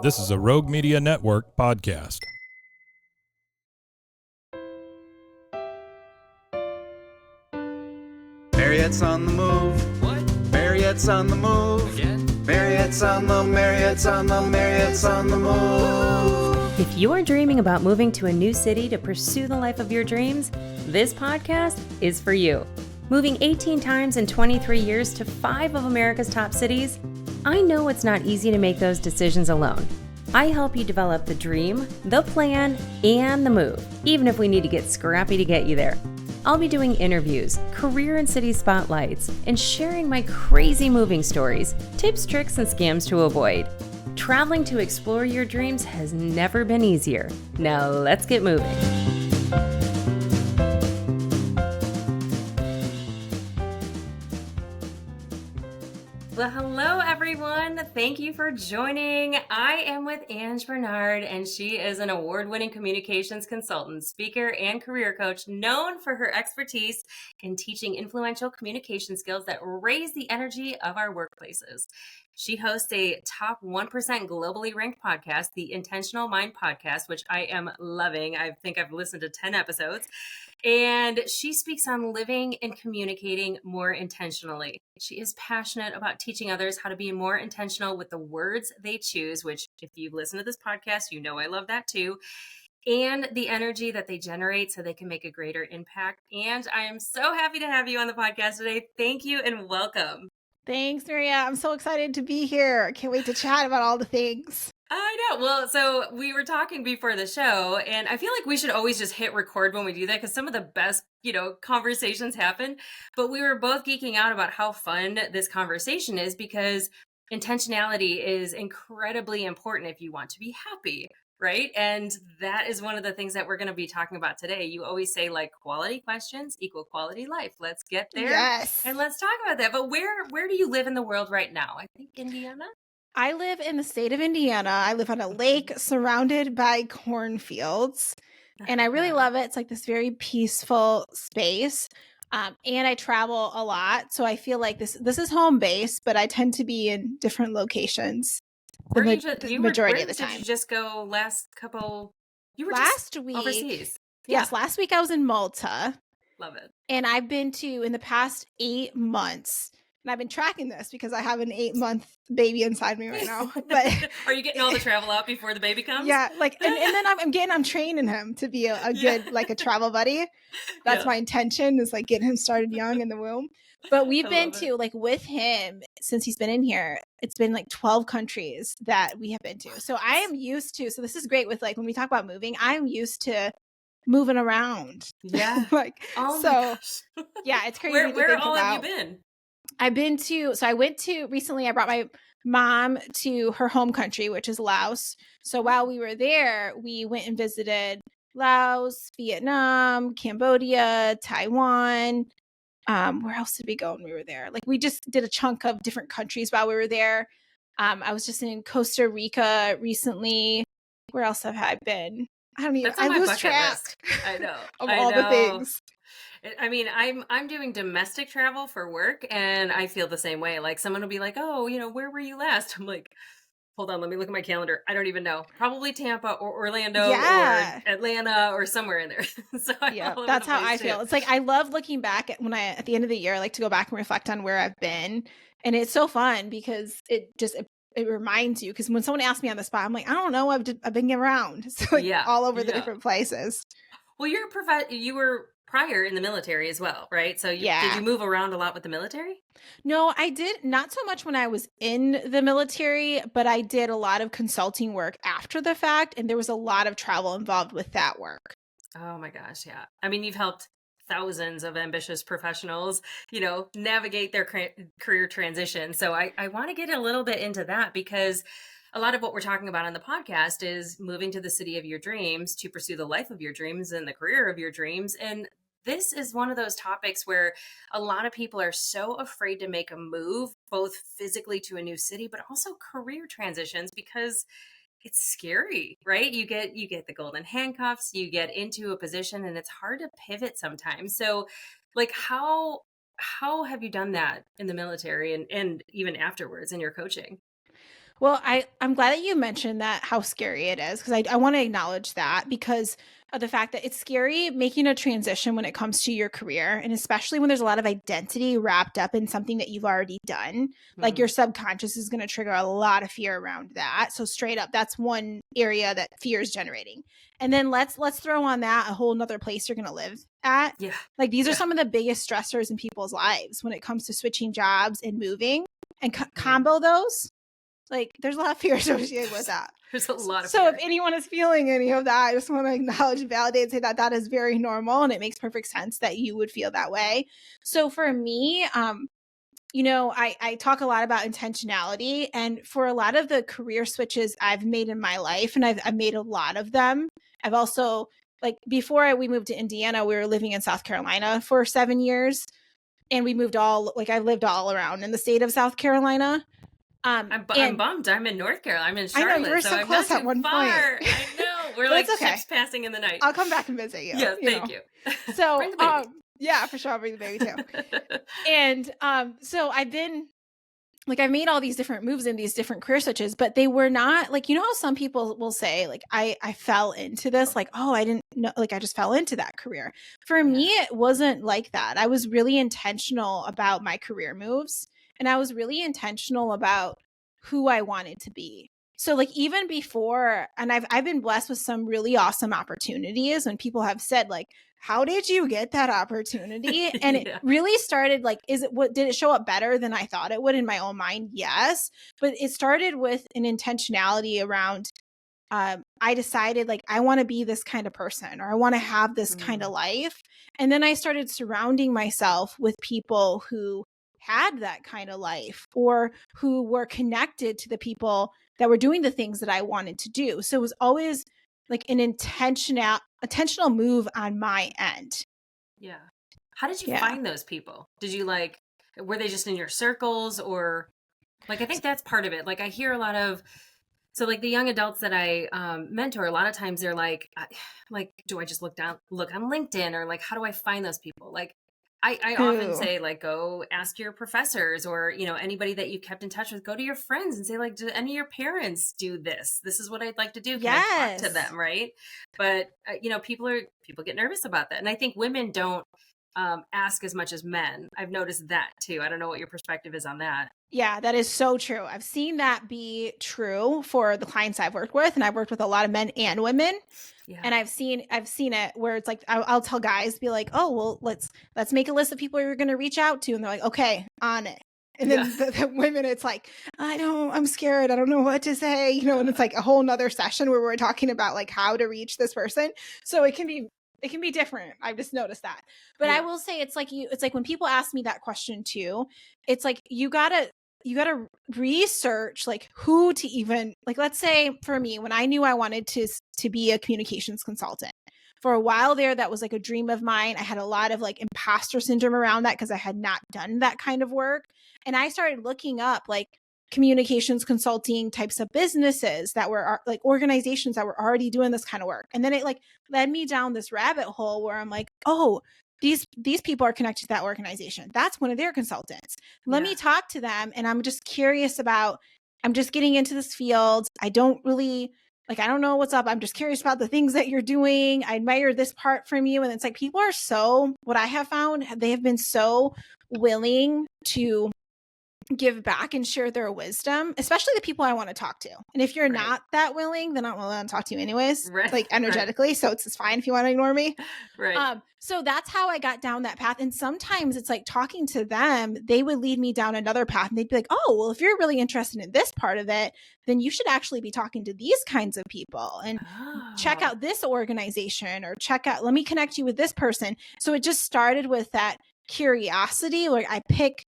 This is a Rogue Media Network podcast. Mariette's on the move. What? Mariette's on the move. Again? Mariette's on the move. If you're dreaming about moving to a new city to pursue the life of your dreams, this podcast is for you. Moving 18 times in 23 years to 5 of America's top cities, I know it's not easy to make those decisions alone. I help you develop the dream, the plan, and the move, even if we need to get scrappy to get you there. I'll be doing interviews, career and city spotlights, and sharing my crazy moving stories, tips, tricks, and scams to avoid. Traveling to explore your dreams has never been easier. Now let's get moving. Well, hello everyone. Thank you for joining. I am with Barnard, and she is an award-winning communications consultant, speaker, and career coach known for her expertise in teaching influential communication skills that raise the energy of our workplaces. She hosts a top 1% globally ranked podcast, the Intentional Mind podcast, which I am loving. I think I've listened to 10 episodes. And she speaks on living and communicating more intentionally. She is passionate about teaching others how to be more intentional with the words they choose, which if you've listened to this podcast, you know I love that too, and the energy that they generate so they can make a greater impact. And I am so happy to have you on the podcast today. Thank you and welcome. Thanks, Maria. I'm so excited to be here. I can't wait to chat about all the things. I know. Well, so we were talking before the show, and I feel like we should always just hit record when we do that because some of the best, conversations happen. But we were both geeking out about how fun this conversation is because intentionality is incredibly important if you want to be happy, right? And that is one of the things that we're going to be talking about today. You always say quality questions equal quality life. Let's get there. Yes. And let's talk about that. But where do you live in the world right now? I think Indiana. I live in the state of Indiana. I live on a lake surrounded by cornfields, and I really love it. It's like this very peaceful space, and I travel a lot, so I feel like this is home base, but I tend to be in different locations the majority of the time. Did you just go last couple? You were last week overseas. Yes, last week I was in Malta. Love it. And I've been to, in the past 8 months, and I've been tracking this because I have an 8-month baby inside me right now. But are you getting all the travel out before the baby comes? Yeah, and then I'm training him to be a good a travel buddy. That's my intention, is getting him started young in the womb. But we've been to with him since he's been in here. It's been 12 countries that we have been to. So I am used to. So this is great with when we talk about moving. I'm used to moving around. Yeah. Yeah, it's crazy. Where all have you been? I went to recently, I brought my mom to her home country, which is Laos. So while we were there, we went and visited Laos, Vietnam, Cambodia, Taiwan. Where else did we go when we were there? We just did a chunk of different countries while we were there. I was just in Costa Rica recently. Where else have I been? I lose track. I know. of all the things. I mean, I'm doing domestic travel for work, and I feel the same way. Someone will be like, "Oh, where were you last?" I'm like, "Hold on, let me look at my calendar. I don't even know. Probably Tampa or Orlando or Atlanta or somewhere in there." So that's how I feel. It's I love looking back at the end of the year, I like to go back and reflect on where I've been, and it's so fun because it reminds you. Because when someone asks me on the spot, I'm like, I don't know. I've been around, so all over the different places. Well, you were prior in the military as well, right? So did you move around a lot with the military? No, I did not so much when I was in the military, but I did a lot of consulting work after the fact, and there was a lot of travel involved with that work. Oh my gosh, yeah. I mean, you've helped thousands of ambitious professionals, navigate their career transition. So I want to get a little bit into that because a lot of what we're talking about on the podcast is moving to the city of your dreams to pursue the life of your dreams and the career of your dreams. And this is one of those topics where a lot of people are so afraid to make a move, both physically to a new city, but also career transitions, because it's scary, right? You get the golden handcuffs, you get into a position, and it's hard to pivot sometimes. So how have you done that in the military and even afterwards in your coaching? Well, I'm glad that you mentioned that, how scary it is, because I want to acknowledge that, because of the fact that it's scary making a transition when it comes to your career. And especially when there's a lot of identity wrapped up in something that you've already done, like your subconscious is going to trigger a lot of fear around that. So straight up, that's one area that fear is generating. And then let's throw on that a whole nother place you're going to live at. Yeah. Like these are some of the biggest stressors in people's lives when it comes to switching jobs and moving, and combo those. Like there's a lot of fear associated with that. There's a lot of So fear. if anyone is feeling any of that, I just want to acknowledge and validate and say that that is very normal, and it makes perfect sense that you would feel that way. So for me, I talk a lot about intentionality, and for a lot of the career switches I've made in my life, and I've made a lot of them. I've also, like, before we moved to Indiana, we were living in South Carolina for 7 years, and we moved I lived all around in the state of South Carolina. I'm bummed. I'm in North Carolina. I'm in Charlotte. I know, you were so I'm close not at one far. point. I know. We're But like it's okay. ships passing in the night. I'll come back and visit you. Yes, thank you. So, Bring the baby. yeah, for sure, I'll bring the baby too. And so I've made all these different moves in these different career switches, but they were not like, how some people will say, like, I fell into this, like, oh, I didn't know, like, I just fell into that career. For me, it wasn't like that. I was really intentional about my career moves, and I was really intentional about who I wanted to be. So like even before, and I've been blessed with some really awesome opportunities when people have said, like, how did you get that opportunity? And it really started like, did it show up better than I thought it would in my own mind? Yes. But it started with an intentionality around, I decided, like, I want to be this kind of person, or I want to have this kind of life. And then I started surrounding myself with people who had that kind of life, or who were connected to the people that were doing the things that I wanted to do. So it was always like an intentional move on my end. Yeah. How did you find those people? Did you were they just in your circles, or like, I think that's part of it. Like I hear a lot of, so like the young adults that I mentor, a lot of times they're like, do I just look on LinkedIn, or like, how do I find those people? Like, I often say, like, go ask your professors, or, anybody that you've kept in touch with, go to your friends and say, like, do any of your parents do this? This is what I'd like to do. Can I talk to them? Right. But, people get nervous about that. And I think women don't ask as much as men. I've noticed that too. I don't know what your perspective is on that. Yeah, that is so true. I've seen that be true for the clients I've worked with, and I've worked with a lot of men and women. Yeah. And I've seen it where it's like, I'll tell guys, be like, oh, well, let's make a list of people you're going to reach out to. And they're like, okay, on it. And then the women, it's like, I'm scared. I don't know what to say, and it's like a whole nother session where we're talking about like how to reach this person. So it can be different. I've just noticed that. But I will say, it's like when people ask me that question too, it's like, you gotta research like who to even, like, let's say for me, when I knew I wanted to be a communications consultant, for a while there, that was like a dream of mine. I had a lot of like imposter syndrome around that because I had not done that kind of work. And I started looking up like communications consulting types of businesses that were like organizations that were already doing this kind of work. And then it like led me down this rabbit hole where I'm like, oh, these people are connected to that organization. That's one of their consultants. Let me talk to them. And I'm just curious I'm just getting into this field. I don't know what's up. I'm just curious about the things that you're doing. I admire this part from you. And it's like, people are what I have found, they have been so willing to give back and share their wisdom, especially the people I want to talk to. And if you're not that willing, then I won't talk to you anyways, like energetically. So it's fine if you want to ignore me. Right. So that's how I got down that path. And sometimes it's like talking to them, they would lead me down another path, and they'd be like, oh, well, if you're really interested in this part of it, then you should actually be talking to these kinds of people and check out this organization, or let me connect you with this person. So it just started with that curiosity, where I pick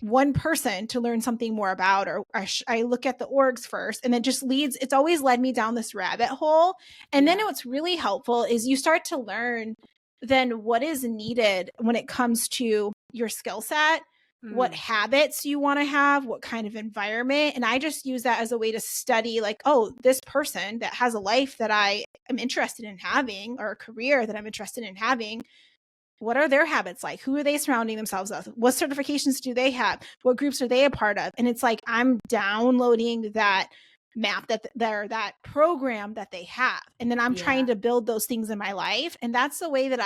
one person to learn something more about, or I look at the orgs first, and it just it's always led me down this rabbit hole. And then what's really helpful is you start to learn then what is needed when it comes to your skill set, what habits you want to have, what kind of environment. And I just use that as a way to study, like, oh, this person that has a life that I am interested in having, or a career that I'm interested in having, what are their habits like? Who are they surrounding themselves with? What certifications do they have? What groups are they a part of? And it's like, I'm downloading that map that program that they have. And then I'm trying to build those things in my life. And that's the way that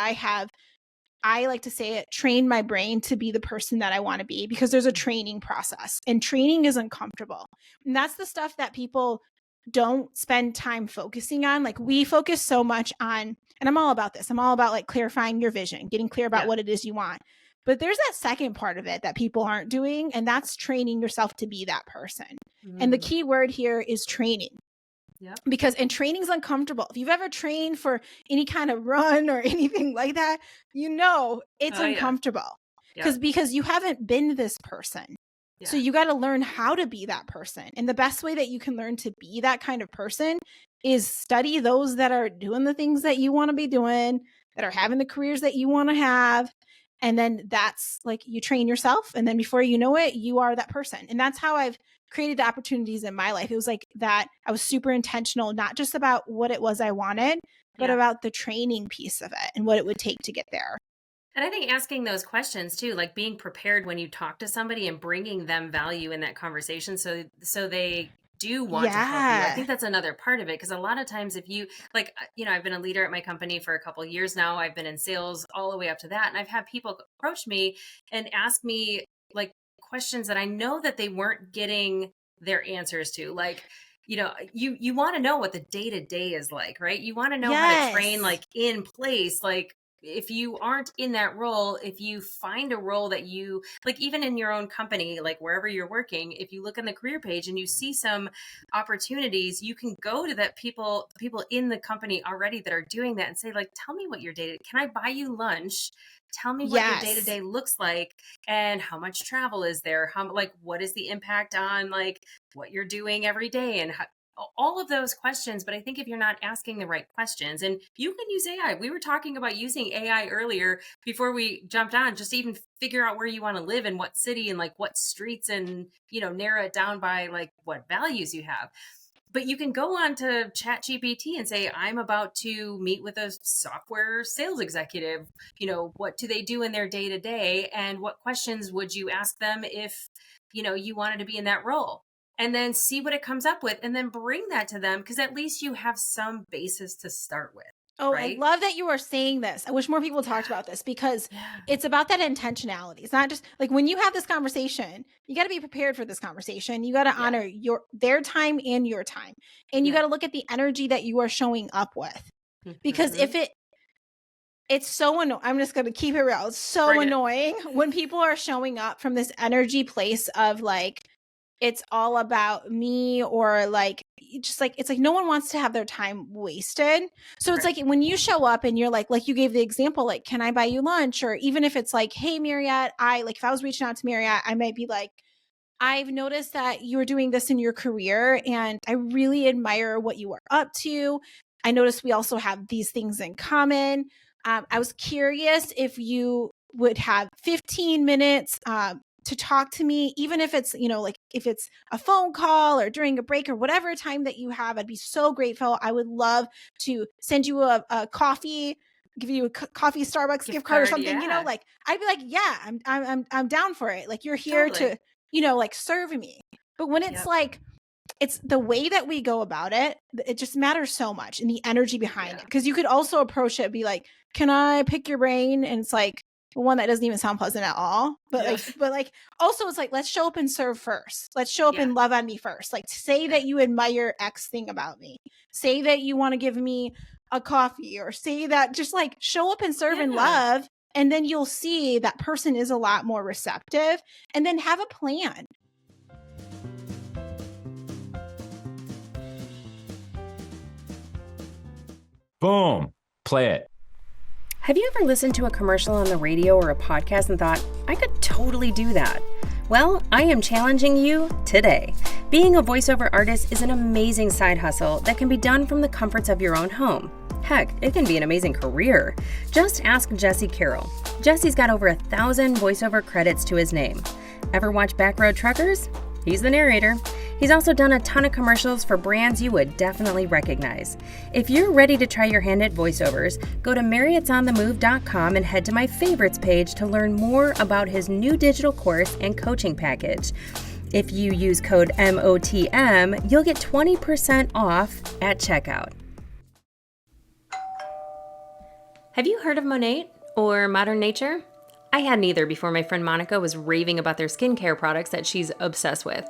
I like to say it, train my brain to be the person that I want to be, because there's a training process, and training is uncomfortable. And that's the stuff that people don't spend time focusing on. Like, we focus so much on, and I'm all about this. I'm all about like clarifying your vision, getting clear about what it is you want. But there's that second part of it that people aren't doing, and that's training yourself to be that person. And the key word here is training. Because training's uncomfortable. If you've ever trained for any kind of run or anything like that, you know it's uncomfortable. Because you haven't been this person. So you got to learn how to be that person. And the best way that you can learn to be that kind of person is study those that are doing the things that you want to be doing, that are having the careers that you want to have. And then that's like, you train yourself. And then before you know it, you are that person. And that's how I've created the opportunities in my life. It was like that. I was super intentional, not just about what it was I wanted, but about the training piece of it and what it would take to get there. And I think asking those questions too, like being prepared when you talk to somebody and bringing them value in that conversation, so they do want to help you. I think that's another part of it, because a lot of times if you like, I've been a leader at my company for a couple of years now. I've been in sales all the way up to that, and I've had people approach me and ask me like questions that I know that they weren't getting their answers to. Like, you want to know what the day-to-day is like, right? You want to know how to train like in place, like if you aren't in that role, if you find a role that you like, even in your own company, like wherever you're working, if you look on the career page and you see some opportunities, you can go to that people in the company already that are doing that and say, like, tell me what your day, can I buy you lunch? Tell me what your day-to-day looks like, and how much travel is there? How, like, what is the impact on like what you're doing every day, and how, all of those questions. But I think if you're not asking the right questions, and you can use AI. We were talking about using AI earlier before we jumped on, just to even figure out where you want to live in what city and like what streets, and, narrow it down by like what values you have. But you can go on to ChatGPT and say, I'm about to meet with a software sales executive. What do they do in their day to day? And what questions would you ask them if, you wanted to be in that role? And then see what it comes up with, and then bring that to them, because at least you have some basis to start with. Oh, right? I love that you are saying this. I wish more people talked about this, because it's about that intentionality. It's not just like, when you have this conversation, you got to be prepared for this conversation. You got to honor their time and your time. And you got to look at the energy that you are showing up with. Because if it's so annoying. I'm just going to keep it real. It's so annoying when people are showing up from this energy place of like, it's all about me, or like, just like, it's like no one wants to have their time wasted. So it's like, when you show up and you're like you gave the example, like, can I buy you lunch? Or even if it's like, hey, Mariette, if I was reaching out to Mariette, I might be like, I've noticed that you're doing this in your career, and I really admire what you are up to. I noticed we also have these things in common. I was curious if you would have 15 minutes, to talk to me, even if it's, like if it's a phone call or during a break or whatever time that you have. I'd be so grateful. I would love to send you a coffee, give you a coffee, Starbucks gift card or something, like I'd be like, yeah, I'm down for it. Like, you're here to, like serve me. But when it's like, it's the way that we go about it, it just matters so much, and the energy behind it. Cause you could also approach it and be like, can I pick your brain? And it's like, one that doesn't even sound pleasant at all, but also it's like, let's show up and serve first. Let's show up and love on me first. Like, say that you admire X thing about me. Say that you want to give me a coffee, or say that, just like show up and serve and love. And then you'll see that person is a lot more receptive, and then have a plan. Boom. Play it. Have you ever listened to a commercial on the radio or a podcast and thought, I could totally do that? Well, I am challenging you today. Being a voiceover artist is an amazing side hustle that can be done from the comforts of your own home. Heck, it can be an amazing career. Just ask Jesse Carroll. Jesse's got over 1,000 voiceover credits to his name. Ever watch Backroad Truckers? He's the narrator. He's also done a ton of commercials for brands you would definitely recognize. If you're ready to try your hand at voiceovers, go to marriottsonthemove.com and head to my favorites page to learn more about his new digital course and coaching package. If you use code MOTM, you'll get 20% off at checkout. Have you heard of Monat or Modern Nature? I hadn't either before my friend Monica was raving about their skincare products that she's obsessed with.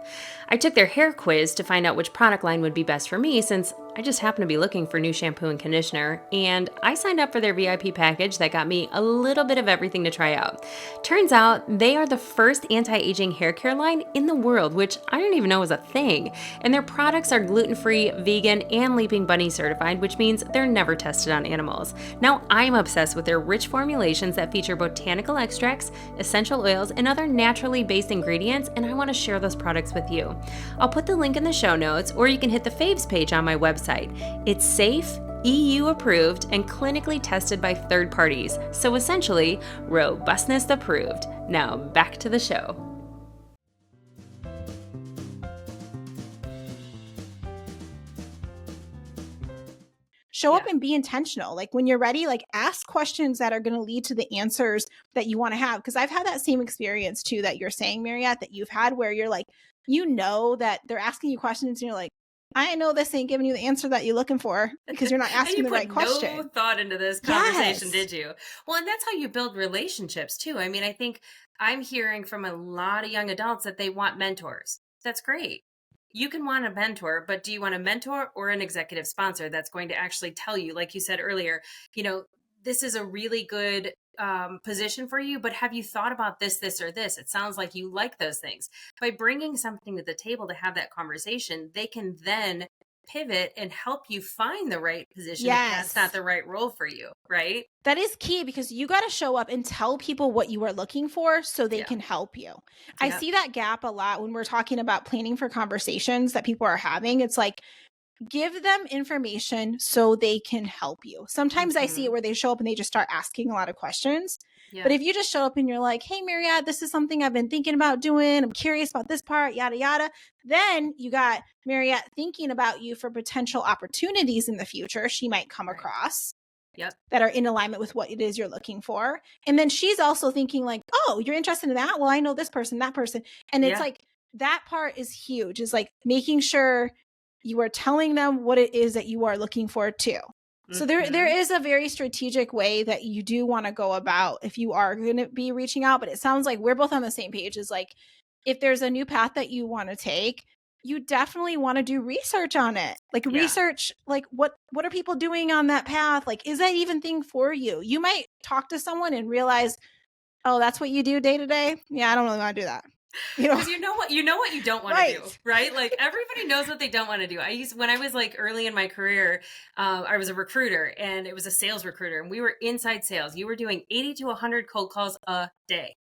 I took their hair quiz to find out which product line would be best for me since I just happened to be looking for new shampoo and conditioner, and I signed up for their VIP package that got me a little bit of everything to try out. Turns out they are the first anti-aging hair care line in the world, which I didn't even know was a thing, and their products are gluten-free, vegan, and Leaping Bunny certified, which means they're never tested on animals. Now I'm obsessed with their rich formulations that feature botanical extracts, essential oils, and other naturally based ingredients, and I want to share those products with you. I'll put the link in the show notes, or you can hit the faves page on my website. It's safe, EU approved, and clinically tested by third parties, so essentially, robustness approved. Now back to the show. Show up and be intentional. Like when you're ready, like ask questions that are going to lead to the answers that you want to have. Because I've had that same experience too that you're saying, Mariette, that you've had where you're like, you know that they're asking you questions and you're like, I know this ain't giving you the answer that you're looking for because you're not asking the right question. No thought into this conversation, Yes. did you? Well, and that's how you build relationships too. I mean, I think I'm hearing from a lot of young adults that they want mentors. That's great. You can want a mentor, but do you want a mentor or an executive sponsor that's going to actually tell you, like you said earlier, you know, this is a really good position for you, but have you thought about this, this, or this? It sounds like you like those things. By bringing something to the table to have that conversation, they can then pivot and help you find the right position if that's not the right role for you, right? That is key because you got to show up and tell people what you are looking for so they can help you. I see that gap a lot when we're talking about planning for conversations that people are having. It's like, give them information so they can help you. Sometimes I see it where they show up and they just start asking a lot of questions. But if you just show up and you're like, hey, Mariette, this is something I've been thinking about doing. I'm curious about this part, yada, yada. Then you got Mariette thinking about you for potential opportunities in the future she might come across that are in alignment with what it is you're looking for. And then she's also thinking like, oh, you're interested in that? Well, I know this person, that person. And it's like, that part is huge. It's like making sure you are telling them what it is that you are looking for too. So there is a very strategic way that you do want to go about if you are going to be reaching out. But it sounds like we're both on the same page. Is like, if there's a new path that you want to take, you definitely want to do research on it. Like research, like what are people doing on that path? Like, is that even thing for you? You might talk to someone and realize, oh, that's what you do day to day. Yeah, I don't really want to do that. Because you know what you don't want to do, right? Like everybody knows what they don't want to do. When I was like early in my career, I was a recruiter and it was a sales recruiter and we were inside sales. You were doing 80 to 100 cold calls a day.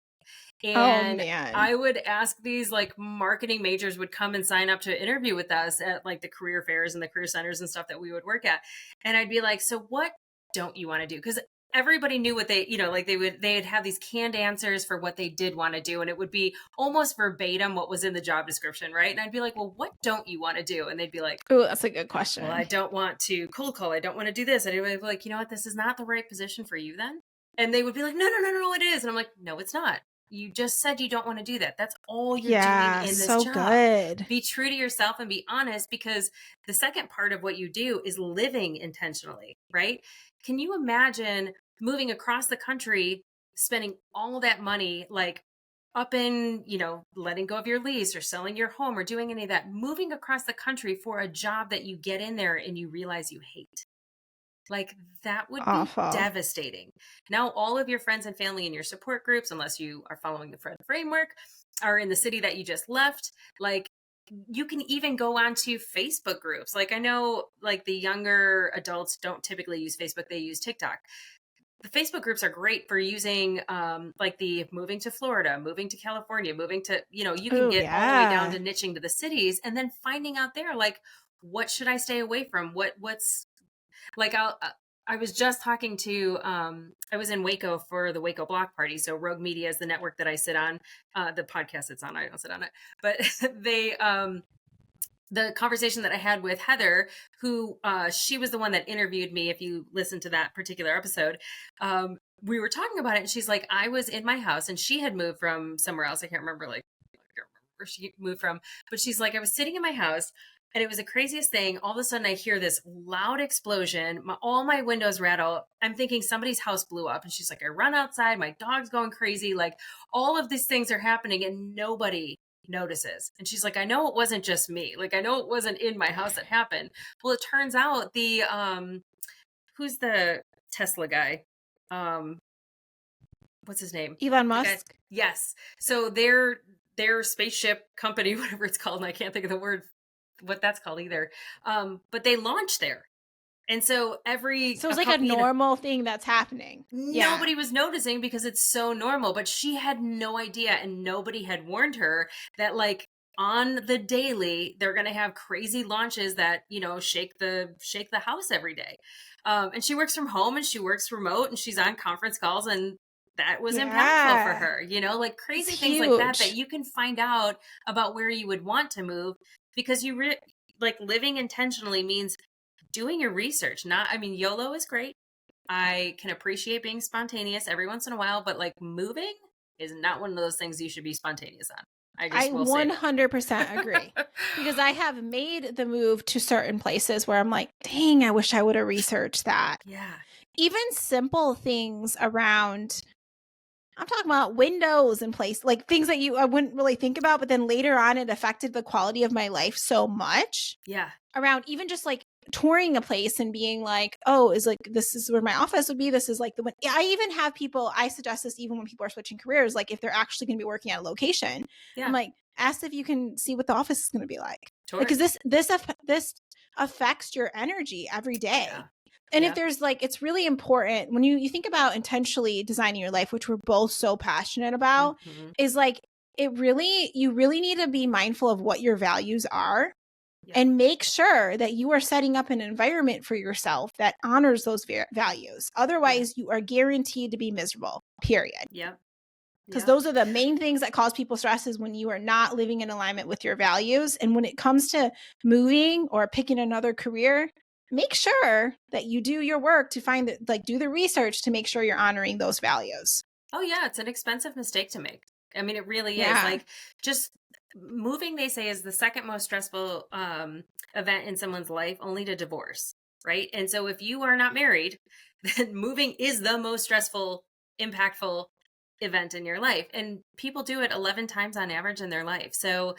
And I would ask these like marketing majors would come and sign up to interview with us at like the career fairs and the career centers and stuff that we would work at. And I'd be like, so what don't you want to do? Because everybody knew what they, you know, like they'd have these canned answers for what they did want to do. And it would be almost verbatim what was in the job description. Right. And I'd be like, well, what don't you want to do? And they'd be like, oh, that's a good question. Well, I don't want to cold call. I don't want to do this. And I'd be like, you know what? This is not the right position for you then. And they would be like, no, it is. And I'm like, no, it's not. You just said you don't want to do that. That's all you're doing in this job. Good. Be true to yourself and be honest, because the second part of what you do is living intentionally, right? Can you imagine moving across the country, spending all that money, like up in, you know, letting go of your lease or selling your home or doing any of that, moving across the country for a job that you get in there and you realize you hate? Like that would be devastating. Now, all of your friends and family in your support groups, unless you are following the Fred framework, are in the city that you just left. Like you can even go onto Facebook groups. Like I know like the younger adults don't typically use Facebook. They use TikTok. The Facebook groups are great for using like the moving to Florida, moving to California, moving to, you know, you can get all the way down to niching to the cities and then finding out there, like, what should I stay away from? What's like, I was just talking to, I was in Waco for the Waco Block Party. So Rogue Media is the network that I sit on, the podcast it's on. I don't sit on it, but the conversation that I had with Heather, who she was the one that interviewed me. If you listen to that particular episode, we were talking about it, and she's like, I was in my house, and she had moved from somewhere else. I can't remember, where she moved from, but she's like, I was sitting in my house, and it was the craziest thing. All of a sudden, I hear this loud explosion. All my windows rattle. I'm thinking somebody's house blew up, and she's like, I run outside, my dog's going crazy, like all of these things are happening, and nobody notices. And she's like, I know it wasn't just me. Like, I know it wasn't in my house that happened. Well, it turns out the who's the Tesla guy? What's his name? Elon The guy- Musk. Yes. So their spaceship company, whatever it's called, and I can't think of the word what that's called either. But they launched there. And so So it's like a normal thing that's happening. Nobody was noticing because it's so normal, but she had no idea, and nobody had warned her that, like, on the daily they're going to have crazy launches that, you know, shake the house every day. And she works from home, and she works remote, and she's on conference calls, and that was impactful for her, you know, like crazy It's things like that huge. you can find out about where you would want to move, because like living intentionally means doing your research. I mean, YOLO is great. I can appreciate being spontaneous every once in a while, but like moving is not one of those things you should be spontaneous on. I will say that. 100% agree, because I have made the move to certain places where I'm like, dang, I wish I would have researched that. Yeah. Even simple things around, I'm talking about windows and place, like things that I wouldn't really think about, but then later on it affected the quality of my life so much. Yeah. Around even just like touring a place and being like, oh, this is where my office would be. This is like the one. I even have people, I suggest this even when people are switching careers, like if they're actually going to be working at a location, Yeah. I'm like, ask if you can see what the office is going to be like. Totally. Because this affects your energy every day. Yeah. And Yeah. if there's like, it's really important when you think about intentionally designing your life, which we're both so passionate about, Mhm. is like, you really need to be mindful of what your values are. Yeah. And make sure that you are setting up an environment for yourself that honors those values. Otherwise, you are guaranteed to be miserable, period. Yep. Because those are the main things that cause people stress, is when you are not living in alignment with your values. And when it comes to moving or picking another career, make sure that you do your work to find that, like, do the research to make sure you're honoring those values. Oh yeah, it's an expensive mistake to make. I mean, it really is. Yeah. Like, just moving, they say, is the second most stressful event in someone's life, only to divorce, right? And so if you are not married, then moving is the most stressful, impactful event in your life. And people do it 11 times on average in their life. So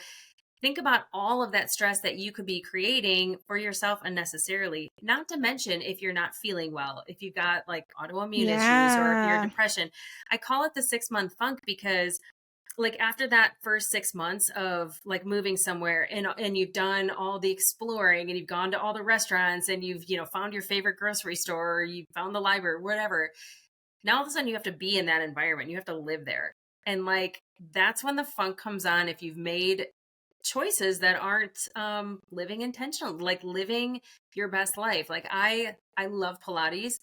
think about all of that stress that you could be creating for yourself unnecessarily, not to mention if you're not feeling well, if you've got like autoimmune issues, or if you're depression. I call it the 6-month funk, because like after that first 6 months of like moving somewhere, and you've done all the exploring, and you've gone to all the restaurants, and you've, you know, found your favorite grocery store, or you found the library, whatever. Now all of a sudden you have to be in that environment. You have to live there. And like, that's when the funk comes on, if you've made choices that aren't living intentional, like living your best life. Like I love Pilates.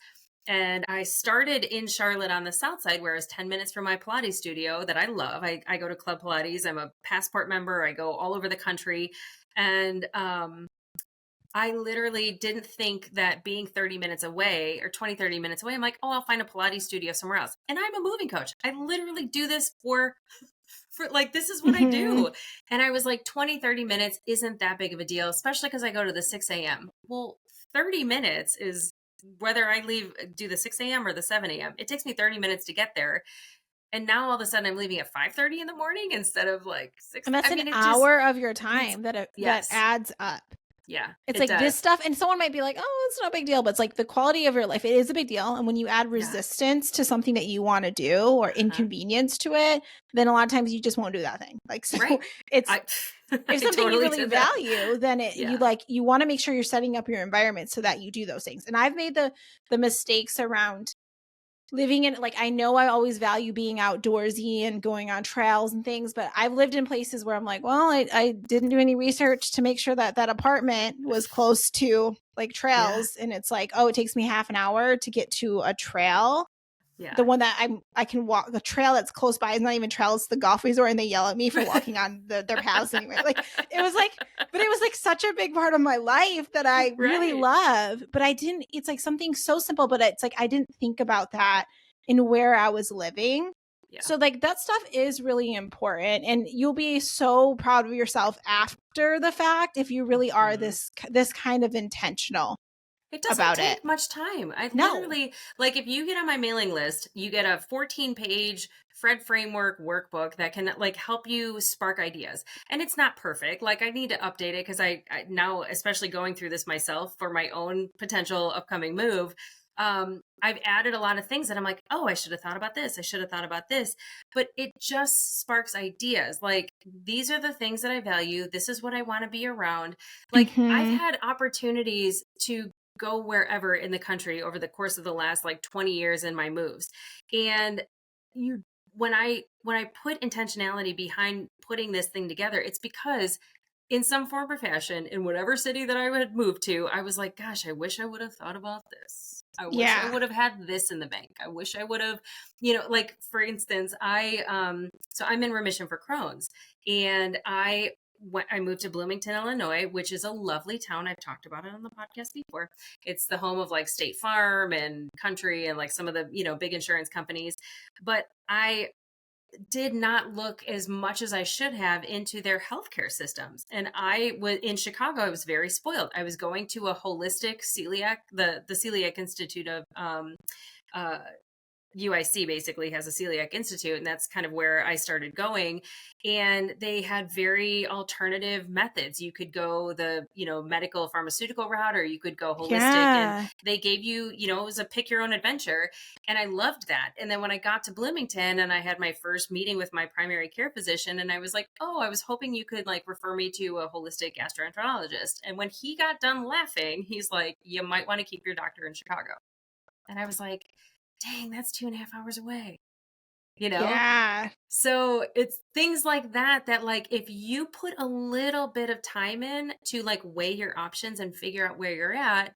And I started in Charlotte on the south side, where I was 10 minutes from my Pilates studio that I love. I go to Club Pilates. I'm a Passport member. I go all over the country. And I literally didn't think that being 30 minutes away, or 30 minutes away, I'm like, oh, I'll find a Pilates studio somewhere else. And I'm a moving coach. I literally do this for like, this is what I do. And I was like, 30 minutes isn't that big of a deal, especially because I go to the 6 a.m. Well, 30 minutes is, whether I do the 6 a.m. or the 7 a.m., it takes me 30 minutes to get there. And now all of a sudden I'm leaving at 5:30 in the morning instead of like 6. And that's an hour of your time that adds up. Yeah. It's like this stuff. And someone might be like, oh, it's no big deal. But it's like the quality of your life. It is a big deal. And when you add resistance to something that you want to do, or inconvenience to it, then a lot of times you just won't do that thing. Like, so it's, if something you really value, then you want to make sure you're setting up your environment so that you do those things. And I've made the mistakes around living in, like, I know I always value being outdoorsy and going on trails and things, but I've lived in places where I'm like, well, I didn't do any research to make sure that that apartment was close to like trails. And it's like, oh, it takes me half an hour to get to a trail. Yeah. The one that I can walk, the trail that's close by is not even trail, it's the golf resort, and they yell at me for walking on their paths anyway. Like it was like, but it was like such a big part of my life that I really Right. love. But I didn't, it's like something so simple, but it's like I didn't think about that in where I was living. Yeah. So like that stuff is really important, and you'll be so proud of yourself after the fact if you really are this kind of intentional. It doesn't about take it. much time. I No. literally, like, if you get on my mailing list, you get a 14-page Fred framework workbook that can like help you spark ideas. And it's not perfect. Like, I need to update it because I now, especially going through this myself for my own potential upcoming move, I've added a lot of things that I'm like, oh, I should have thought about this. I should have thought about this. But it just sparks ideas. Like, these are the things that I value. This is what I want to be around. Like, I've had opportunities to go wherever in the country over the course of the last like 20 years in my moves. And when I put intentionality behind putting this thing together, it's because in some form or fashion, in whatever city that I would move to, I was like, gosh, I wish I would have thought about this. I wish I would have had this in the bank. I wish I would have, like, for instance, so I'm in remission for Crohn's, and I moved to Bloomington, Illinois, which is a lovely town. I've talked about it on the podcast before. It's the home of like State Farm and Country and like some of the, big insurance companies. But I did not look as much as I should have into their healthcare systems. And I was in Chicago. I was very spoiled. I was going to a holistic celiac, the Celiac Institute of UIC basically has a celiac institute, and that's kind of where I started going. And they had very alternative methods. You could go the, medical pharmaceutical route, or you could go holistic. And they gave you, it was a pick your own adventure. And I loved that. And then when I got to Bloomington and I had my first meeting with my primary care physician, and I was like, oh, I was hoping you could like refer me to a holistic gastroenterologist. And when he got done laughing, he's like, you might want to keep your doctor in Chicago. And I was like, dang, that's 2.5 hours away, Yeah. So it's things like that, like, if you put a little bit of time in to like weigh your options and figure out where you're at,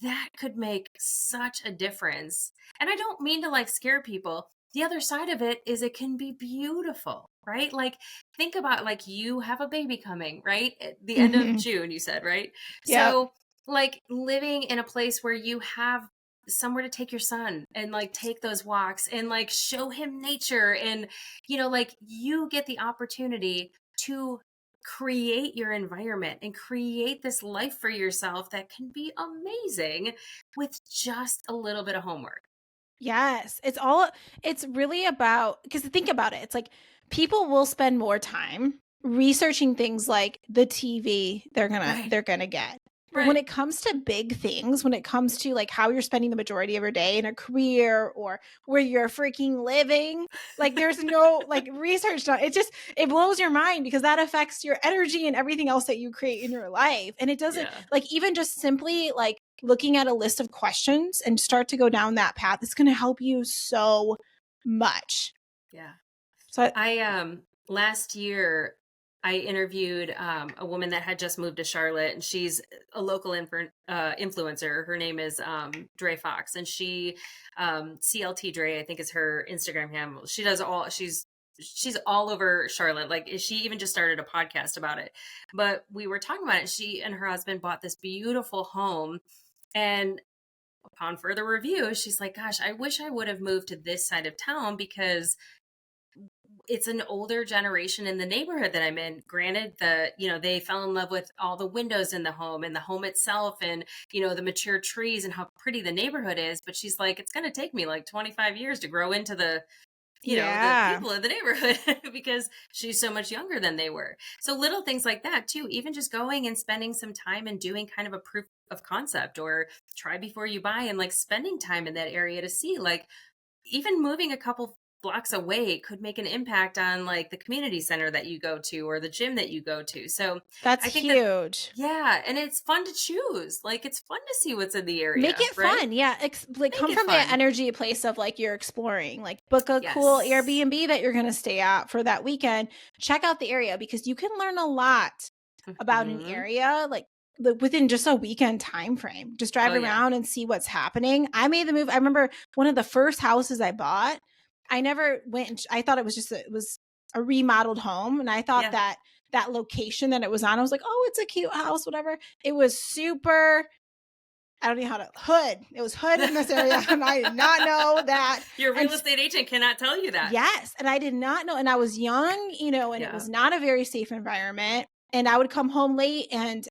that could make such a difference. And I don't mean to like scare people. The other side of it is it can be beautiful, right? Like, think about like you have a baby coming, right? At the end of June, you said, right? Yep. So like living in a place where you have somewhere to take your son and like take those walks and like show him nature, and like you get the opportunity to create your environment and create this life for yourself that can be amazing with just a little bit of homework. Yes. It's really about, because think about it. It's like people will spend more time researching things like the TV they're gonna get. But when it comes to big things, when it comes to like how you're spending the majority of your day in a career or where you're freaking living, like there's no like research done. It blows your mind because that affects your energy and everything else that you create in your life. And it doesn't like even just simply like looking at a list of questions and start to go down that path, it's going to help you so much. Yeah. So I last year I interviewed a woman that had just moved to Charlotte, and she's a local influencer. Her name is Dre Fox, and she CLT Dre, I think, is her Instagram handle. She does she's all over Charlotte. Like, she even just started a podcast about it. But we were talking about it. She and her husband bought this beautiful home, and upon further review, she's like, gosh, I wish I would have moved to this side of town because it's an older generation in the neighborhood that I'm in. Granted, they fell in love with all the windows in the home and the home itself and, the mature trees and how pretty the neighborhood is. But she's like, it's going to take me like 25 years to grow into the people in the neighborhood because she's so much younger than they were. So little things like that too, even just going and spending some time and doing kind of a proof of concept or try before you buy, and like spending time in that area to see, like, even moving a couple blocks away could make an impact on like the community center that you go to or the gym that you go to. So that's huge. And it's fun to choose. Like, it's fun to see what's in the area. Make it fun. Yeah. Come from the energy place of like you're exploring, like book a cool Airbnb that you're going to stay at for that weekend. Check out the area because you can learn a lot about an area. Like within just a weekend time frame. Just drive around and see what's happening. I made the move. I remember one of the first houses I bought, I never went and I thought it was just it was a remodeled home, and I thought that location that it was on, I was like, oh, it's a cute house, whatever. It was super, I don't know how to, hood. It was hood in this area, and I did not know that. Your real estate agent cannot tell you that. Yes, and I did not know, and I was young, and it was not a very safe environment. And I would come home late, and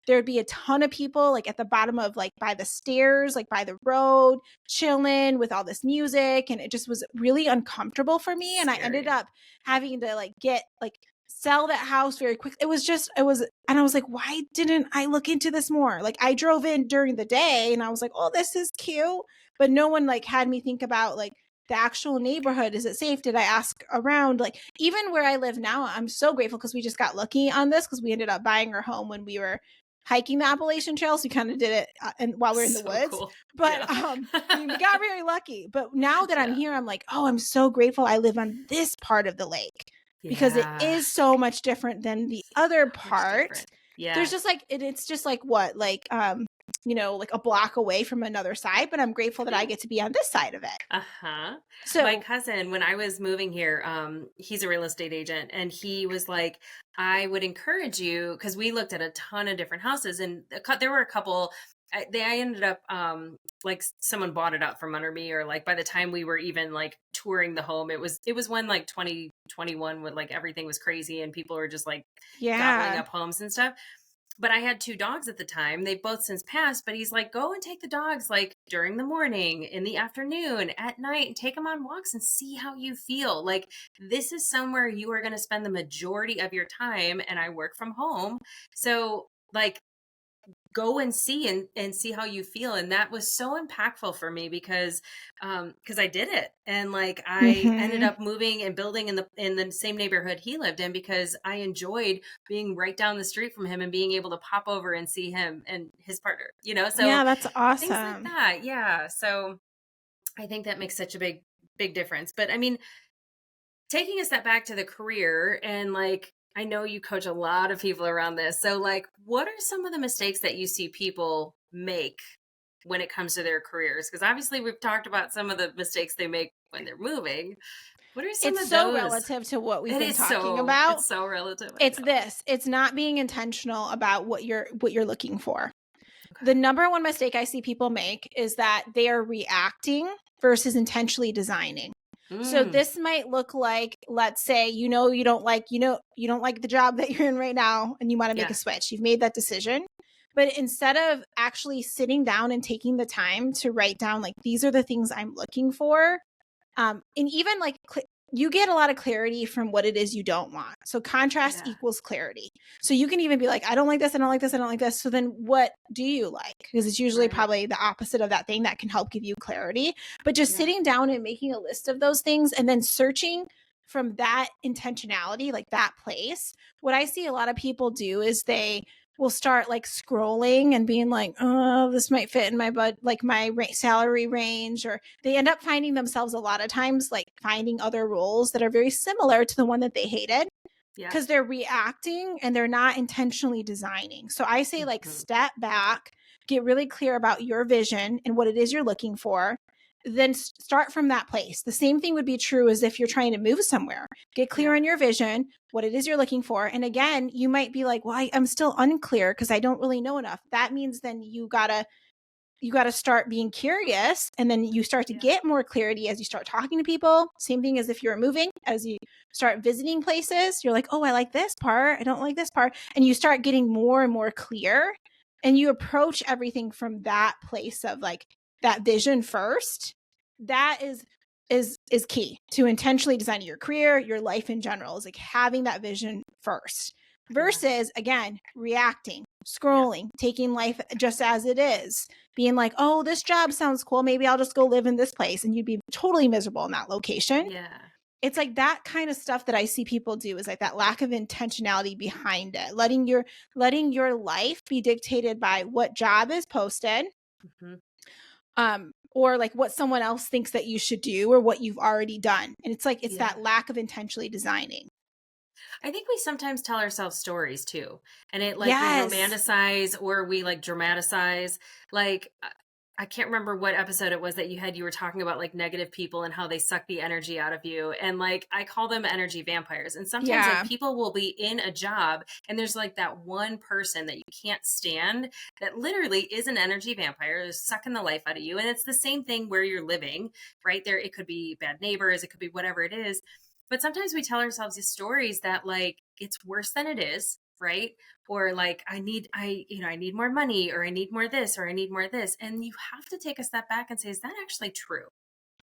there would be a ton of people like at the bottom of like by the stairs, like by the road, chilling with all this music, and it just was really uncomfortable for me. And I ended up having to like sell that house very quick. And I was like, why didn't I look into this more? Like I drove in during the day and I was like, oh, this is cute. But no one like had me think about like the actual neighborhood. Is it safe? Did I ask around? Like even where I live now, I'm so grateful because we just got lucky on this because we ended up buying our home when we were hiking the Appalachian Trail. So we kind of did it while we were in the woods. Cool. But we got very lucky. But now that I'm here, I'm like, oh, I'm so grateful I live on this part of the lake. Because it is so much different than the other part. Yeah. There's just like, it's just like what, like, like a block away from another side, but I'm grateful that I get to be on this side of it. Uh-huh. So my cousin, when I was moving here, he's a real estate agent, and he was like, I would encourage you, because we looked at a ton of different houses, and there were a couple, I ended up, like someone bought it up from under me, or like by the time we were even like touring the home, it was when like 2021 when like everything was crazy and people were just like gobbling up homes and stuff. But I had 2 dogs at the time. They've both since passed, but he's like, go and take the dogs like during the morning, in the afternoon, at night, and take them on walks and see how you feel. Like this is somewhere you are going to spend the majority of your time. And I work from home. So like, go and see and see how you feel. And that was so impactful for me because I did it. And like, I ended up moving and building in the same neighborhood he lived in because I enjoyed being right down the street from him and being able to pop over and see him and his partner, so yeah, that's awesome. Things like that. Yeah. So I think that makes such a big difference. But I mean, taking a step back to the career, and like, I know you coach a lot of people around this. So like, what are some of the mistakes that you see people make when it comes to their careers? Because obviously we've talked about some of the mistakes they make when they're moving. What are some of those? It's so relative to what we've been talking about. It's so relative. It's not being intentional about what you're looking for. Okay. The number one mistake I see people make is that they are reacting versus intentionally designing. So this might look like, let's say, you don't like the job that you're in right now and you want to make a switch. You've made that decision. But instead of actually sitting down and taking the time to write down, like, these are the things I'm looking for. And even like you get a lot of clarity from what it is you don't want. So contrast equals clarity. So you can even be like, I don't like this. I don't like this. I don't like this. So then what do you like? Because it's usually probably the opposite of that thing that can help give you clarity. But just sitting down and making a list of those things and then searching from that intentionality, like that place. What I see a lot of people do is they will start like scrolling and being like, oh, this might fit in my salary range, or they end up finding themselves a lot of times like finding other roles that are very similar to the one that they hated because they're reacting and they're not intentionally designing. So I say like step back, get really clear about your vision and what it is you're looking for. Then start from that place. The same thing would be true as if you're trying to move somewhere. Get clear on your vision, what it is you're looking for. And again, you might be like, well, I'm still unclear because I don't really know enough. That means then you gotta start being curious, and then you start to get more clarity as you start talking to people. Same thing as if you're moving, as you start visiting places, you're like, oh, I like this part. I don't like this part. And you start getting more and more clear, and you approach everything from that place of like, that vision first. That is key to intentionally designing your career, your life in general, is like having that vision first versus again, reacting, scrolling, taking life just as it is, being like, oh, this job sounds cool. Maybe I'll just go live in this place. And you'd be totally miserable in that location. Yeah. It's like that kind of stuff that I see people do is like that lack of intentionality behind it, letting your life be dictated by what job is posted. Or like what someone else thinks that you should do or what you've already done. And it's like, it's that lack of intentionally designing. I think we sometimes tell ourselves stories too. And it like we Yes. romanticize or we like dramatize. Like I can't remember what episode it was that you were talking about like negative people and how they suck the energy out of you. And like I call them energy vampires. And sometimes Yeah. like people will be in a job and there's like that one person that you can't stand that literally is an energy vampire, is sucking the life out of you. And it's the same thing where you're living, right? There it could be bad neighbors, it could be whatever it is. But sometimes we tell ourselves these stories that like it's worse than it is, right? Or like I need more money, or I need more this, or I need more this. And you have to take a step back and say, is that actually true?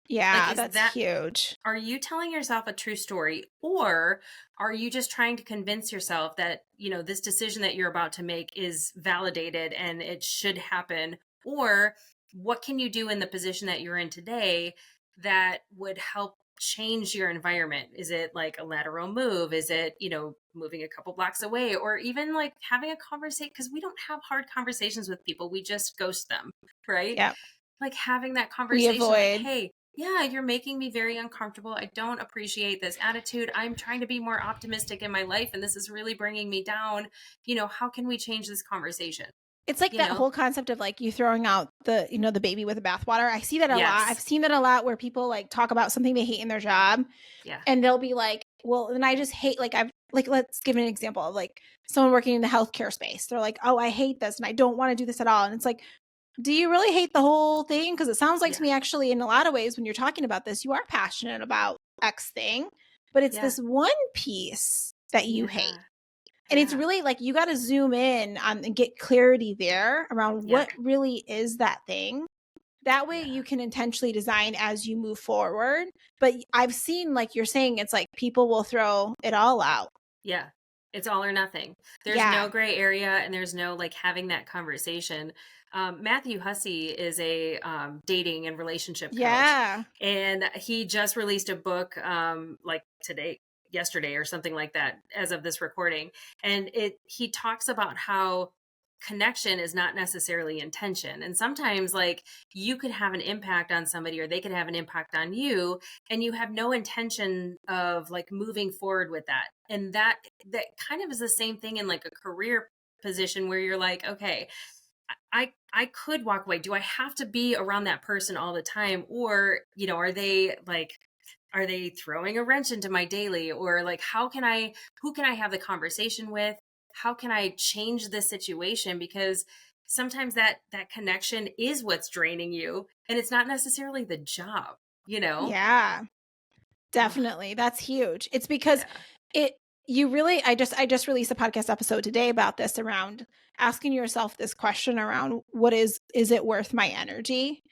Yeah, Like, is that's that, huge. are you telling yourself a true story, or are you just trying to convince yourself that, this decision that you're about to make is validated and it should happen? Or what can you do in the position that you're in today that would help change your environment? Is it like a lateral move? Is it, moving a couple blocks away, or even like having a conversation? Because we don't have hard conversations with people. We just ghost them, right? Yeah. Like having that We conversation, like, avoid. hey, yeah, you're making me very uncomfortable. I don't appreciate this attitude. I'm trying to be more optimistic in my life, and this is really bringing me down. How can we change this conversation? It's like You that know? whole concept of like you throwing out the baby with the bathwater. I see that a lot. Yes. I've seen that a lot where people like talk about something they hate in their job, Yeah. and they'll be like, well, and I just hate, like, let's give an example of like someone working in the healthcare space. They're like, oh, I hate this and I don't want to do this at all. And it's like, do you really hate the whole thing? Because it sounds like to me, actually, in a lot of ways, when you're talking about this, you are passionate about X thing, but it's this one piece that you hate. And it's really like you got to zoom in on and get clarity there around what really is that thing. That way you can intentionally design as you move forward. But I've seen, like you're saying, it's like people will throw it all out. Yeah. It's all or nothing. There's no gray area, and there's no like having that conversation. Matthew Hussey is a dating and relationship coach. And he just released a book like yesterday or something like that, as of this recording. And he talks about how connection is not necessarily intention. And sometimes like you could have an impact on somebody, or they could have an impact on you, and you have no intention of like moving forward with that. And that kind of is the same thing in like a career position where you're like, okay, I could walk away. Do I have to be around that person all the time? Or, are they throwing a wrench into my daily? Or like, who can I have the conversation with? How can I change this situation? Because sometimes that connection is what's draining you, and it's not necessarily the job, Yeah, definitely. That's huge. It's because I just released a podcast episode today about this, around asking yourself this question around what is it worth my energy?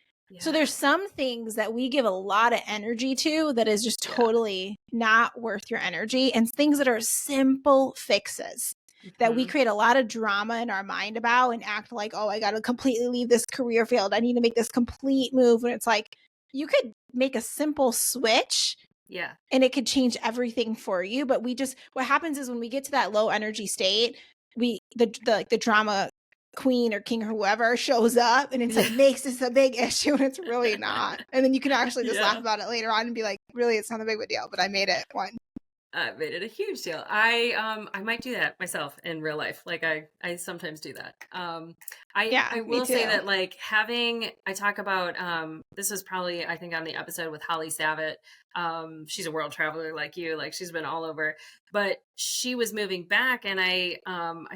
So there's some things that we give a lot of energy to that is just totally not worth your energy, and things that are simple fixes that we create a lot of drama in our mind about and act like, oh, I got to completely leave this career field. I need to make this complete move. And it's like, you could make a simple switch. Yeah. And it could change everything for you. But what happens is when we get to that low energy state, the drama queen or king or whoever shows up, and it's like makes this a big issue, and it's really not. And then you can actually just laugh about it later on and be like, really, it's not a big of a deal, but I made it one. Made it a huge deal. I might do that myself in real life. Like I sometimes do that. I will say that like I talk about, this was probably, I think, on the episode with Holly Savitt. She's a world traveler like you, like she's been all over, but she was moving back, and I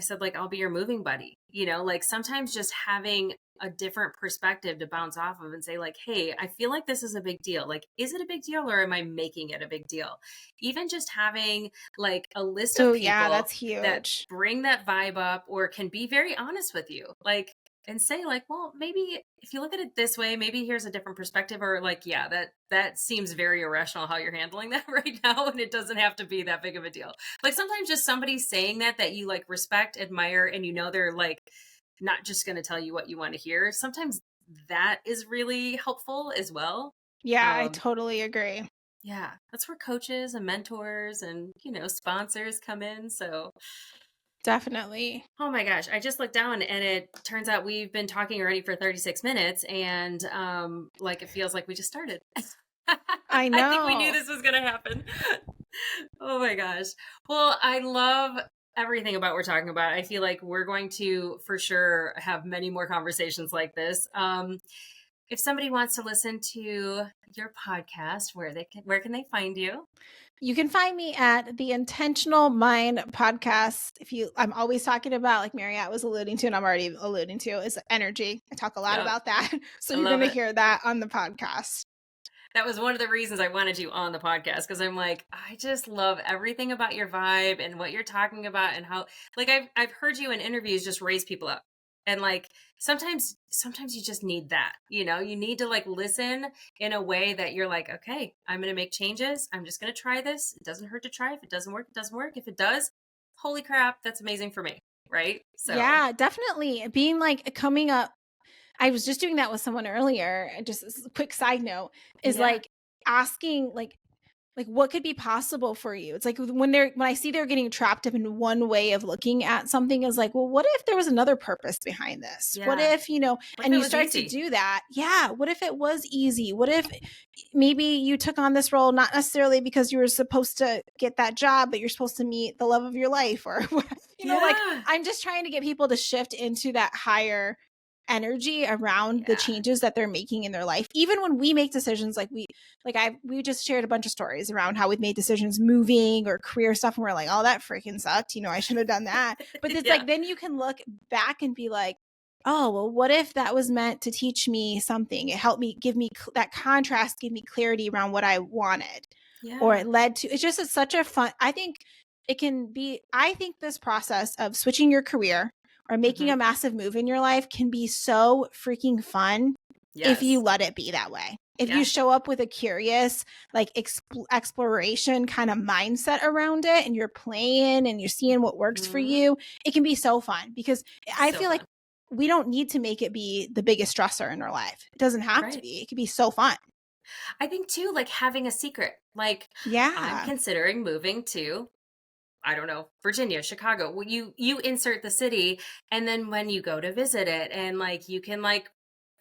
said, like, I'll be your moving buddy, like sometimes just having a different perspective to bounce off of and say, like, hey, I feel like this is a big deal. Like, is it a big deal, or am I making it a big deal? Even just having like a list of people that's huge, that bring that vibe up, or can be very honest with you, like, and say like, well, maybe if you look at it this way, maybe here's a different perspective, or like, that seems very irrational how you're handling that right now, and it doesn't have to be that big of a deal. Like sometimes just somebody saying that you like respect, admire, and they're like not just going to tell you what you want to hear. Sometimes that is really helpful as well. Yeah, I totally agree. Yeah, that's where coaches and mentors and, sponsors come in. So definitely. Oh my gosh, I just looked down, and it turns out we've been talking already for 36 minutes, and like it feels like we just started. I know. I think we knew this was going to happen. Oh my gosh. Well, I love everything about what we're talking about. I feel like we're going to for sure have many more conversations like this. If somebody wants to listen to your podcast, where can they find you? You can find me at the Intentional Mind podcast. I'm always talking about, like Mariette was alluding to, and I'm already alluding to, is energy. I talk a lot Yep. about that. So I you're love going to it. hear that on the podcast. That was one of the reasons I wanted you on the podcast, because I'm like, I just love everything about your vibe and what you're talking about, and how, like, I've heard you in interviews just raise people up. And like sometimes you just need that, you need to like listen in a way that you're like, okay, I'm going to make changes. I'm just going to try this. It doesn't hurt to try. If it doesn't work, it doesn't work. If it does, holy crap, that's amazing for me. Right? So Yeah, definitely. Being like coming up, I was just doing that with someone earlier. Just a quick side note is Yeah. like asking like what could be possible for you. It's like when I see they're getting trapped up in one way of looking at something, is like, well, what if there was another purpose behind this? What Yeah. if, What and if it you was start easy? to do that. Yeah. What if it was easy? What if maybe you took on this role not necessarily because you were supposed to get that job, but you're supposed to meet the love of your life, or like, Yeah. I'm just trying to get people to shift into that higher energy around the Yeah. changes that they're making in their life. Even when we make decisions, we just shared a bunch of stories around how we've made decisions moving or career stuff, and we're like, oh, that freaking sucked, I should have done that. But it's Yeah. like, then you can look back and be like, oh, well, what if that was meant to teach me something? It helped me, give me that contrast, give me clarity around what I wanted. Or Yeah. it led to, it's such a fun, I think this process of switching your career or making a massive move in your life can be so freaking fun if you Yes. let it be that way. If Yeah. you show up with a curious, like exploration kind of mindset around it, and you're playing and you're seeing what works for you, it can be so fun, because I feel like we don't need to make it be the biggest stressor in our life. It doesn't have to Right. be. It could be so fun. I think too, like having a secret, like I'm Yeah. considering moving to, I don't know, Virginia, Chicago. Well, you insert the city, and then when you go to visit it, and like you can like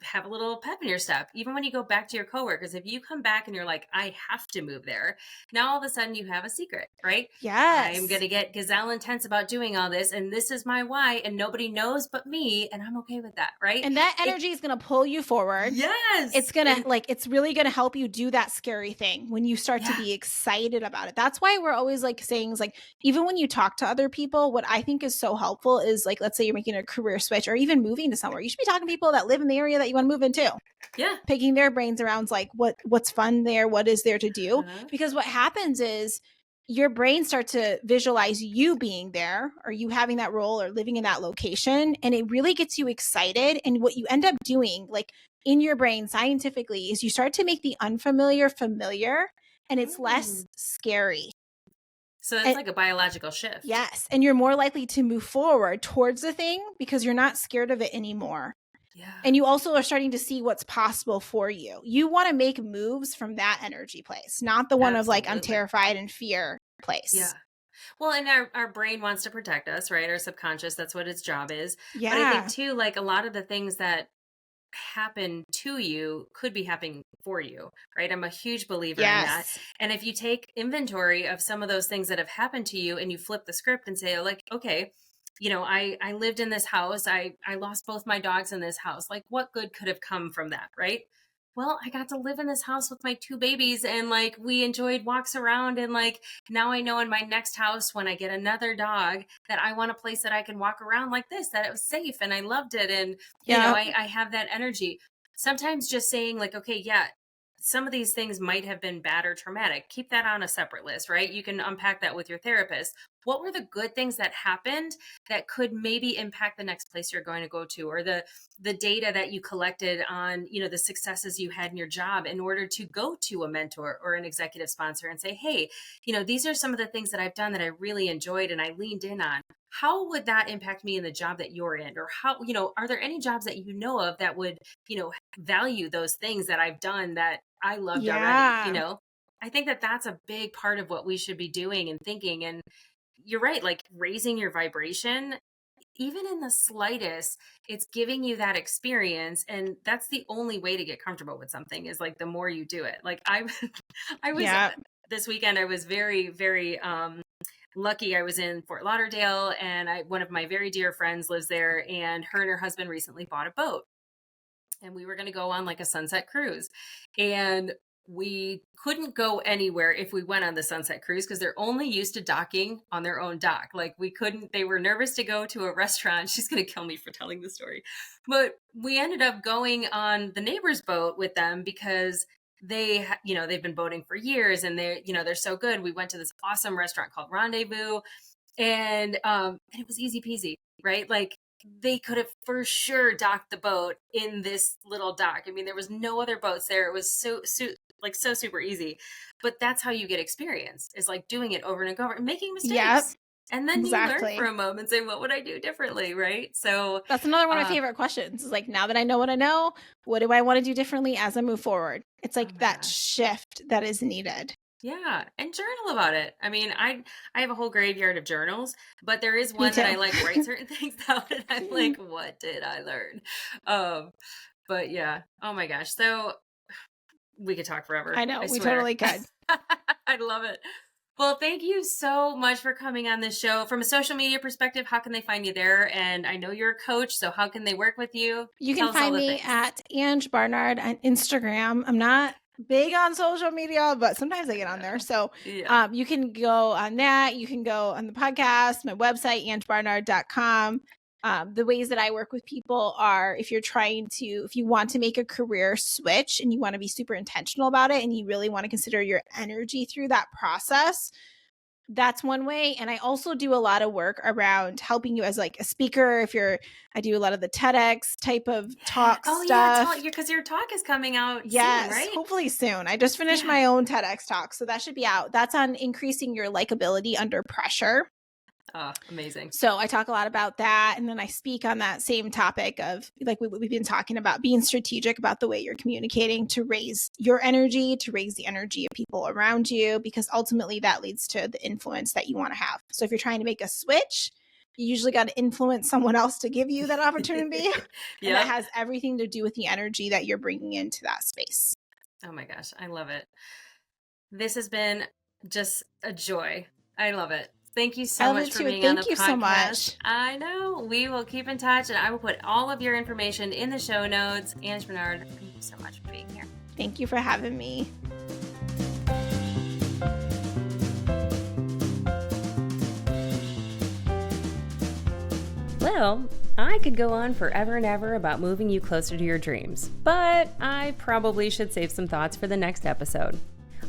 have a little pep in your step, even when you go back to your coworkers. If you come back and you're like, I have to move there, now all of a sudden you have a secret, right? Yes. I'm gonna get gazelle intense about doing all this, and this is my why, and nobody knows but me, and I'm okay with that, right? And that energy is going to pull you forward. Yes. It's going to it's really going to help you do that scary thing when you start to Yeah. be excited about it. That's why we're always like saying, like, even when you talk to other people, what I think is so helpful is, like, let's say you're making a career switch or even moving to somewhere. You should be talking to people that live in the area that you want to move into. Yeah. Picking their brains around like what's fun there, what is there to do? Because what happens is your brain starts to visualize you being there, or you having that role or living in that location, and it really gets you excited. And what you end up doing, like in your brain scientifically, is you start to make the unfamiliar familiar, and it's less scary. So that's like a biological shift. Yes. And you're more likely to move forward towards the thing because you're not scared of it anymore. Yeah. And you also are starting to see what's possible for you. You want to make moves from that energy place, not the one of like, I'm terrified and fear place. Yeah. Well, and our brain wants to protect us, right? Our subconscious, that's what its job is. Yeah. But I think too, like a lot of the things that happen to you could be happening for you, right? I'm a huge believer in that. And if you take inventory of some of those things that have happened to you and you flip the script and say, like, okay, I lived in this house. I lost both my dogs in this house. Like, what good could have come from that, right? Well, I got to live in this house with my 2 babies, and like we enjoyed walks around, and like now I know in my next house when I get another dog that I want a place that I can walk around like this, that it was safe and I loved it, and I have that energy. Sometimes just saying like, okay, yeah, some of these things might have been bad or traumatic. Keep that on a separate list, right? You can unpack that with your therapist. What were the good things that happened that could maybe impact the next place you're going to go to, or the data that you collected on, the successes you had in your job in order to go to a mentor or an executive sponsor and say, hey, these are some of the things that I've done that I really enjoyed and I leaned in on. How would that impact me in the job that you're in? Or how, are there any jobs that you know of that would, value those things that I've done that I loved already? I think that that's a big part of what we should be doing and thinking. And you're right, like raising your vibration, even in the slightest, it's giving you that experience. And that's the only way to get comfortable with something, is like the more you do it. Like I was this weekend I was very, very lucky. I was in Fort Lauderdale, and one of my very dear friends lives there, and her husband recently bought a boat, and we were going to go on like a sunset cruise, and we couldn't go anywhere if we went on the sunset cruise because they're only used to docking on their own dock. Like we couldn't, they were nervous to go to a restaurant. She's going to kill me for telling the story. But we ended up going on the neighbor's boat with them because they've been boating for years, and they're so good. We went to this awesome restaurant called Rendezvous, and it was easy peasy, right? Like they could have for sure docked the boat in this little dock. I mean, there was no other boats there. It was so super easy. But that's how you get experience, is like doing it over and over and making mistakes. Yep. And then Exactly. you learn for a moment and say, what would I do differently? Right. So That's another one of my favorite questions. Is like, now that I know what I know, what do I want to do differently as I move forward? It's like that shift that is needed. Yeah. And journal about it. I mean, I have a whole graveyard of journals, but there is one that I like write certain things out, and I'm like, what did I learn? But yeah. Oh my gosh. So we could talk forever. I know. I We swear. totally could. I love it. Well, thank you so much for coming on this show. From a social media perspective, how can they find you there? And I know you're a coach, so how can they work with you? You can find me at Ange Barnard on Instagram. I'm not big on social media, but sometimes I get on there. So you can go on that. You can go on the podcast, my website, angebarnard.com. The ways that I work with people are if you want to make a career switch and you want to be super intentional about it and you really want to consider your energy through that process, that's one way. And I also do a lot of work around helping you as like a speaker. I do a lot of the TedX type of talk stuff. Yeah, because your talk is coming out soon, right? Hopefully soon. I just finished my own TEDx talk, so that should be out. That's on increasing your likability under pressure. Oh, amazing. So I talk a lot about that. And then I speak on that same topic of like we've been talking about being strategic about the way you're communicating to raise your energy, to raise the energy of people around you, because ultimately that leads to the influence that you want to have. So if you're trying to make a switch, you usually got to influence someone else to give you that opportunity. And that has everything to do with the energy that you're bringing into that space. Oh my gosh. I love it. This has been just a joy. I love it. Thank you so much for being on the podcast. Thank you so much. I know. We will keep in touch, and I will put all of your information in the show notes. Ange Barnard, thank you so much for being here. Thank you for having me. Well, I could go on forever and ever about moving you closer to your dreams, but I probably should save some thoughts for the next episode.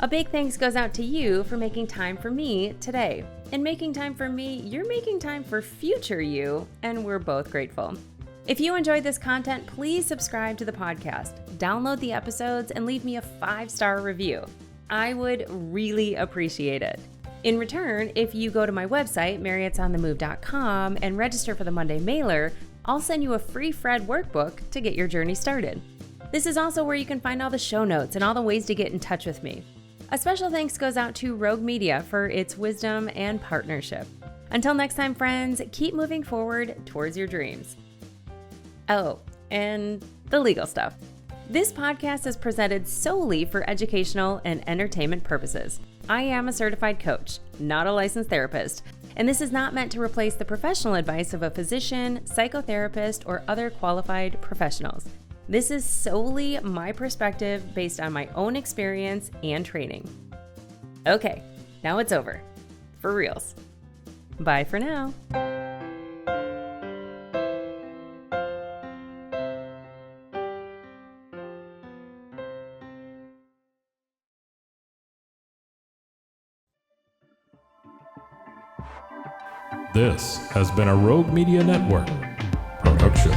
A big thanks goes out to you for making time for me today. And making time for me, you're making time for future you, and we're both grateful. If you enjoyed this content, please subscribe to the podcast, download the episodes, and leave me a 5-star review. I would really appreciate it. In return, if you go to my website, mariette'sonthemove.com, and register for the Monday mailer, I'll send you a free Fred workbook to get your journey started. This is also where you can find all the show notes and all the ways to get in touch with me. A special thanks goes out to Rogue Media for its wisdom and partnership. Until next time, friends, keep moving forward towards your dreams. Oh, and the legal stuff. This podcast is presented solely for educational and entertainment purposes. I am a certified coach, not a licensed therapist, and this is not meant to replace the professional advice of a physician, psychotherapist, or other qualified professionals. This is solely my perspective based on my own experience and training. Okay, now it's over. For reals. Bye for now. This has been a Rogue Media Network production.